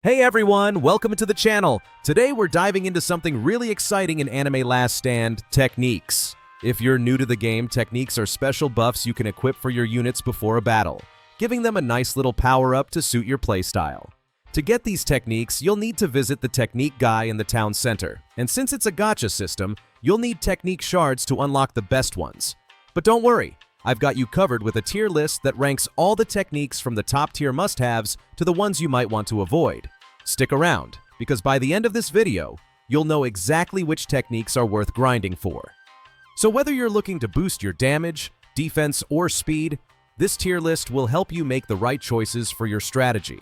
Hey everyone, welcome to the channel. Today we're diving into something really exciting in Anime Last Stand, techniques. If you're new to the game, techniques are special buffs you can equip for your units before a battle, giving them a nice little power-up to suit your playstyle. To get these techniques, you'll need to visit the technique guy in the town center, and since it's a gacha system, you'll need technique shards to unlock the best ones. But don't worry, I've got you covered with a tier list that ranks all the techniques from the top tier must-haves to the ones you might want to avoid. Stick around, because by the end of this video, you'll know exactly which techniques are worth grinding for. So whether you're looking to boost your damage, defense, or speed, this tier list will help you make the right choices for your strategy.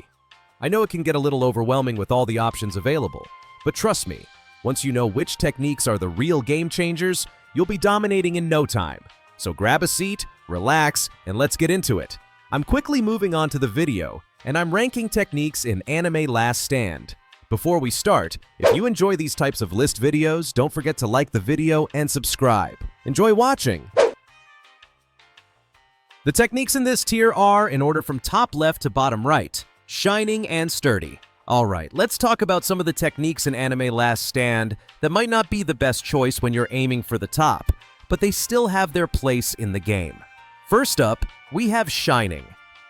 I know it can get a little overwhelming with all the options available, but trust me, once you know which techniques are the real game changers, you'll be dominating in no time. So grab a seat, relax, and let's get into it. I'm quickly moving on to the video, and I'm ranking techniques in Anime Last Stand. Before we start, if you enjoy these types of list videos, don't forget to like the video and subscribe. Enjoy watching! The techniques in this tier are, in order from top left to bottom right, Shining and Sturdy. Alright, let's talk about some of the techniques in Anime Last Stand that might not be the best choice when you're aiming for the top, but they still have their place in the game. First up, we have Shining.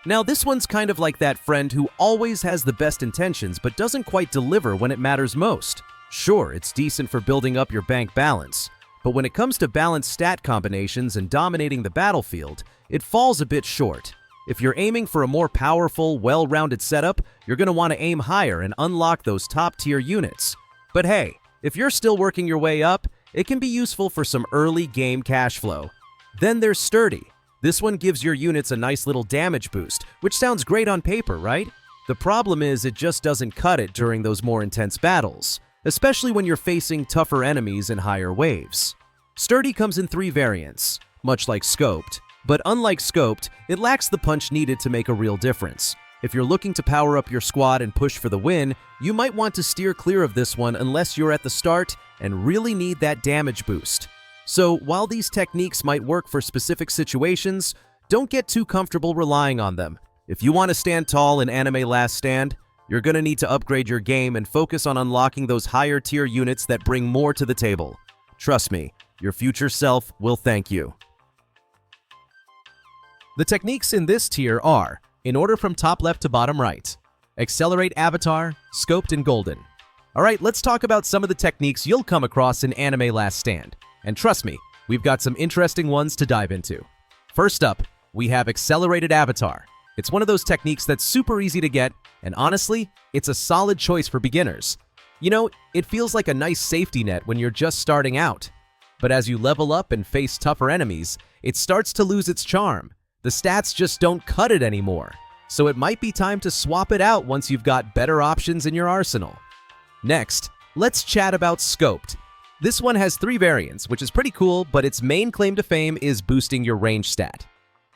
Now this one's kind of like that friend who always has the best intentions but doesn't quite deliver when it matters most. Sure, it's decent for building up your bank balance, but when it comes to balanced stat combinations and dominating the battlefield, it falls a bit short. If you're aiming for a more powerful, well-rounded setup, you're going to want to aim higher and unlock those top-tier units. But hey, if you're still working your way up, it can be useful for some early game cash flow. Then there's Sturdy. This one gives your units a nice little damage boost, which sounds great on paper, right? The problem is it just doesn't cut it during those more intense battles, especially when you're facing tougher enemies in higher waves. Sturdy comes in 3 variants, much like Scoped, but unlike Scoped, it lacks the punch needed to make a real difference. If you're looking to power up your squad and push for the win, you might want to steer clear of this one unless you're at the start and really need that damage boost. So while these techniques might work for specific situations, don't get too comfortable relying on them. If you want to stand tall in Anime Last Stand, you're going to need to upgrade your game and focus on unlocking those higher tier units that bring more to the table. Trust me, your future self will thank you. The techniques in this tier are, in order from top left to bottom right, Accelerate Avatar, Scoped, and Golden. Alright, let's talk about some of the techniques you'll come across in Anime Last Stand. And trust me, we've got some interesting ones to dive into. First up, we have Accelerated Avatar. It's one of those techniques that's super easy to get, and honestly, it's a solid choice for beginners. You know, it feels like a nice safety net when you're just starting out. But as you level up and face tougher enemies, it starts to lose its charm. The stats just don't cut it anymore, so it might be time to swap it out once you've got better options in your arsenal. Next, let's chat about Scoped. This one has 3 variants, which is pretty cool, but its main claim to fame is boosting your range stat.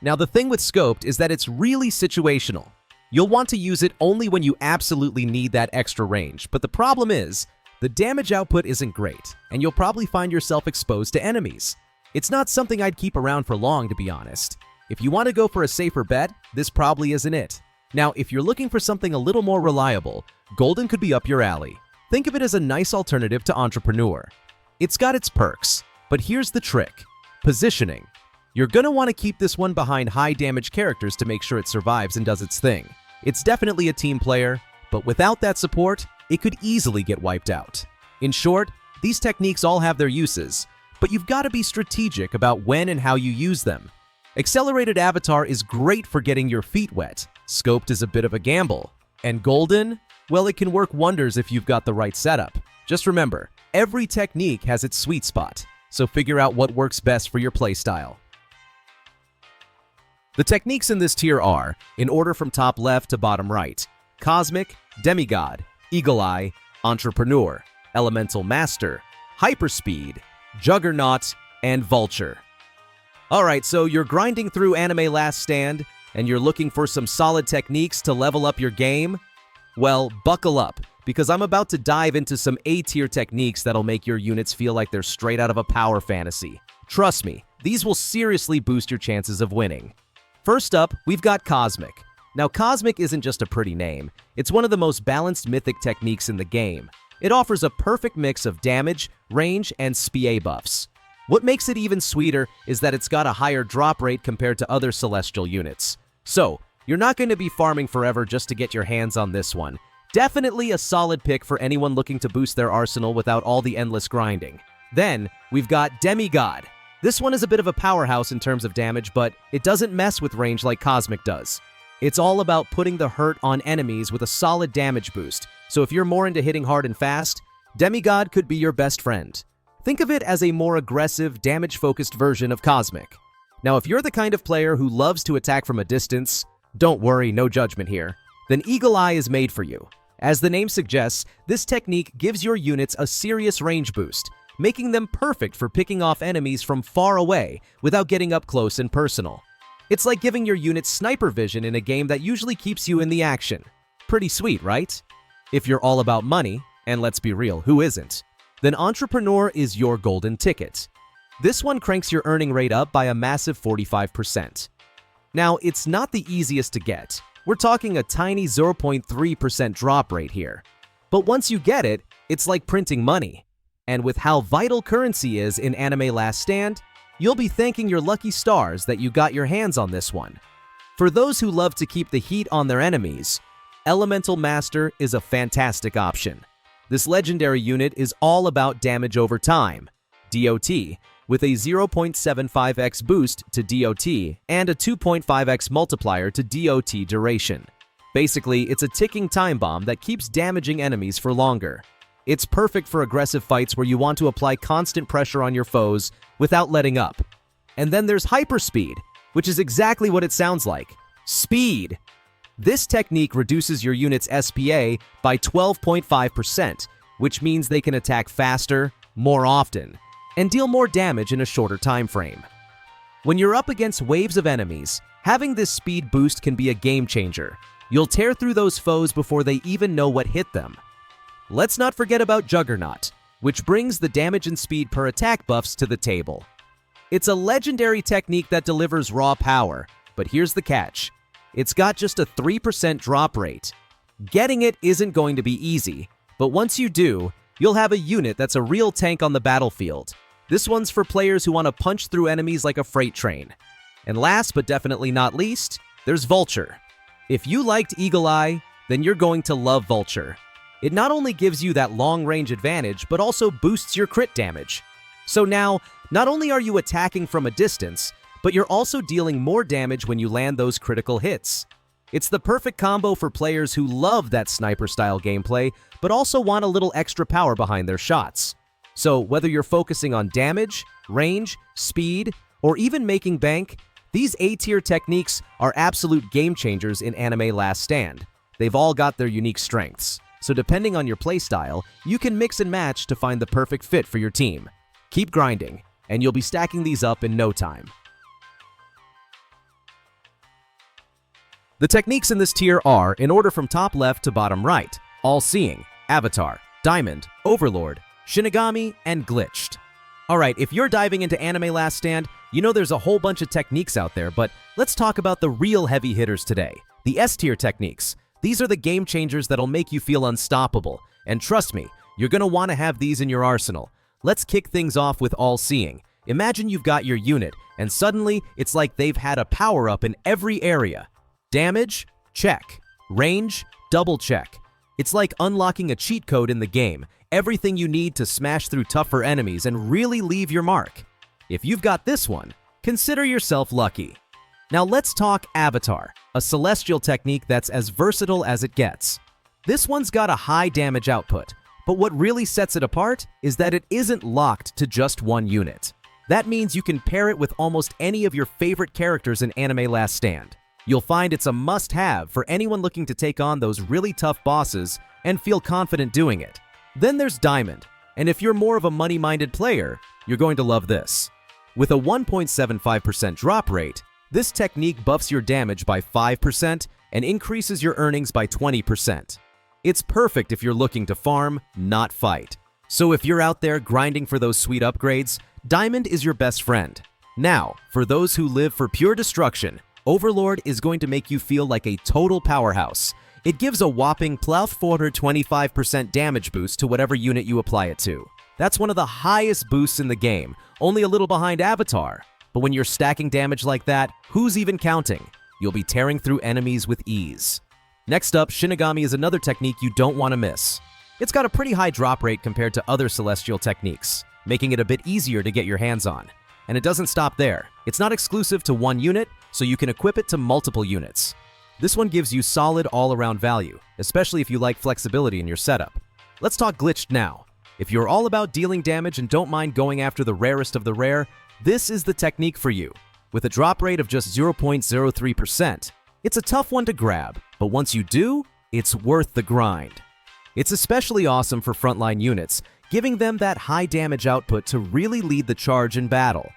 Now the thing with Scoped is that it's really situational. You'll want to use it only when you absolutely need that extra range, but the problem is, the damage output isn't great, and you'll probably find yourself exposed to enemies. It's not something I'd keep around for long, to be honest. If you want to go for a safer bet, this probably isn't it. Now, if you're looking for something a little more reliable, Golden could be up your alley. Think of it as a nice alternative to Entrepreneur. It's got its perks, but here's the trick. Positioning. You're going to want to keep this one behind high damage characters to make sure it survives and does its thing. It's definitely a team player, but without that support, it could easily get wiped out. In short, these techniques all have their uses, but you've got to be strategic about when and how you use them. Accelerated Avatar is great for getting your feet wet. Scoped is a bit of a gamble. And Golden? Well, it can work wonders if you've got the right setup. Just remember, every technique has its sweet spot, so figure out what works best for your playstyle. The techniques in this tier are, in order from top left to bottom right, Cosmic, Demigod, Eagle Eye, Entrepreneur, Elemental Master, Hyperspeed, Juggernaut, and Vulture. Alright, so you're grinding through Anime Last Stand, and you're looking for some solid techniques to level up your game? Well, buckle up, because I'm about to dive into some A-tier techniques that'll make your units feel like they're straight out of a power fantasy. Trust me, these will seriously boost your chances of winning. First up, we've got Cosmic. Now, Cosmic isn't just a pretty name, it's one of the most balanced mythic techniques in the game. It offers a perfect mix of damage, range, and SPA buffs. What makes it even sweeter is that it's got a higher drop rate compared to other celestial units. So, you're not going to be farming forever just to get your hands on this one. Definitely a solid pick for anyone looking to boost their arsenal without all the endless grinding. Then, we've got Demigod. This one is a bit of a powerhouse in terms of damage, but it doesn't mess with range like Cosmic does. It's all about putting the hurt on enemies with a solid damage boost, so if you're more into hitting hard and fast, Demigod could be your best friend. Think of it as a more aggressive, damage-focused version of Cosmic. Now, if you're the kind of player who loves to attack from a distance, don't worry, no judgment here, then Eagle Eye is made for you. As the name suggests, this technique gives your units a serious range boost, making them perfect for picking off enemies from far away without getting up close and personal. It's like giving your units sniper vision in a game that usually keeps you in the action. Pretty sweet, right? If you're all about money, and let's be real, who isn't? Then Entrepreneur is your golden ticket. This one cranks your earning rate up by a massive 45%. Now, it's not the easiest to get. We're talking a tiny 0.3% drop rate here. But once you get it, it's like printing money. And with how vital currency is in Anime Last Stand, you'll be thanking your lucky stars that you got your hands on this one. For those who love to keep the heat on their enemies, Elemental Master is a fantastic option. This legendary unit is all about damage over time, DOT, with a 0.75x boost to DOT and a 2.5x multiplier to DOT duration. Basically, it's a ticking time bomb that keeps damaging enemies for longer. It's perfect for aggressive fights where you want to apply constant pressure on your foes without letting up. And then there's Hyperspeed, which is exactly what it sounds like. Speed! This technique reduces your unit's SPA by 12.5%, which means they can attack faster, more often, and deal more damage in a shorter time frame. When you're up against waves of enemies, having this speed boost can be a game changer. You'll tear through those foes before they even know what hit them. Let's not forget about Juggernaut, which brings the damage and speed per attack buffs to the table. It's a legendary technique that delivers raw power, but here's the catch. It's got just a 3% drop rate. Getting it isn't going to be easy, but once you do, you'll have a unit that's a real tank on the battlefield. This one's for players who want to punch through enemies like a freight train. And last but definitely not least, there's Vulture. If you liked Eagle Eye, then you're going to love Vulture. It not only gives you that long-range advantage, but also boosts your crit damage. So now, not only are you attacking from a distance, but you're also dealing more damage when you land those critical hits. It's the perfect combo for players who love that sniper-style gameplay, but also want a little extra power behind their shots. So whether you're focusing on damage, range, speed, or even making bank, these A-tier techniques are absolute game changers in Anime Last Stand. They've all got their unique strengths. So depending on your playstyle, you can mix and match to find the perfect fit for your team. Keep grinding, and you'll be stacking these up in no time. The techniques in this tier are, in order from top left to bottom right, All-Seeing, Avatar, Diamond, Overlord, Shinigami, and Glitched. Alright, if you're diving into Anime Last Stand, you know there's a whole bunch of techniques out there, but let's talk about the real heavy hitters today, the S-tier techniques. These are the game changers that'll make you feel unstoppable, and trust me, you're gonna want to have these in your arsenal. Let's kick things off with All-Seeing. Imagine you've got your unit, and suddenly it's like they've had a power-up in every area. Damage? Check. Range? Double check. It's like unlocking a cheat code in the game, everything you need to smash through tougher enemies and really leave your mark. If you've got this one, consider yourself lucky. Now let's talk Avatar, a celestial technique that's as versatile as it gets. This one's got a high damage output, but what really sets it apart is that it isn't locked to just one unit. That means you can pair it with almost any of your favorite characters in Anime Last Stand. You'll find it's a must-have for anyone looking to take on those really tough bosses and feel confident doing it. Then there's Diamond, and if you're more of a money-minded player, you're going to love this. With a 1.75% drop rate, this technique buffs your damage by 5% and increases your earnings by 20%. It's perfect if you're looking to farm, not fight. So if you're out there grinding for those sweet upgrades, Diamond is your best friend. Now, for those who live for pure destruction, Overlord is going to make you feel like a total powerhouse. It gives a whopping plus 425% damage boost to whatever unit you apply it to. That's one of the highest boosts in the game, only a little behind Avatar. But when you're stacking damage like that, who's even counting? You'll be tearing through enemies with ease. Next up, Shinigami is another technique you don't want to miss. It's got a pretty high drop rate compared to other celestial techniques, making it a bit easier to get your hands on. And it doesn't stop there. It's not exclusive to one unit, so you can equip it to multiple units. This one gives you solid all-around value, especially if you like flexibility in your setup. Let's talk glitched now. If you're all about dealing damage and don't mind going after the rarest of the rare, this is the technique for you. With a drop rate of just 0.03%, it's a tough one to grab, but once you do, it's worth the grind. It's especially awesome for frontline units, giving them that high damage output to really lead the charge in battle.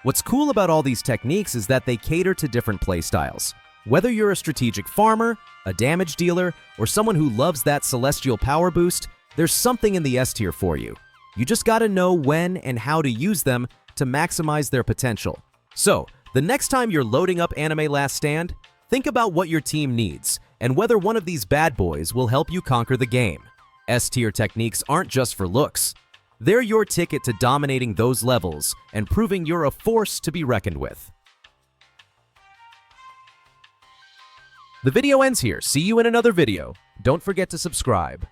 What's cool about all these techniques is that they cater to different playstyles. Whether you're a strategic farmer, a damage dealer, or someone who loves that celestial power boost, there's something in the S tier for you. You just gotta know when and how to use them to maximize their potential. So, the next time you're loading up Anime Last Stand, think about what your team needs and whether one of these bad boys will help you conquer the game. S tier techniques aren't just for looks. They're your ticket to dominating those levels and proving you're a force to be reckoned with. The video ends here. See you in another video. Don't forget to subscribe.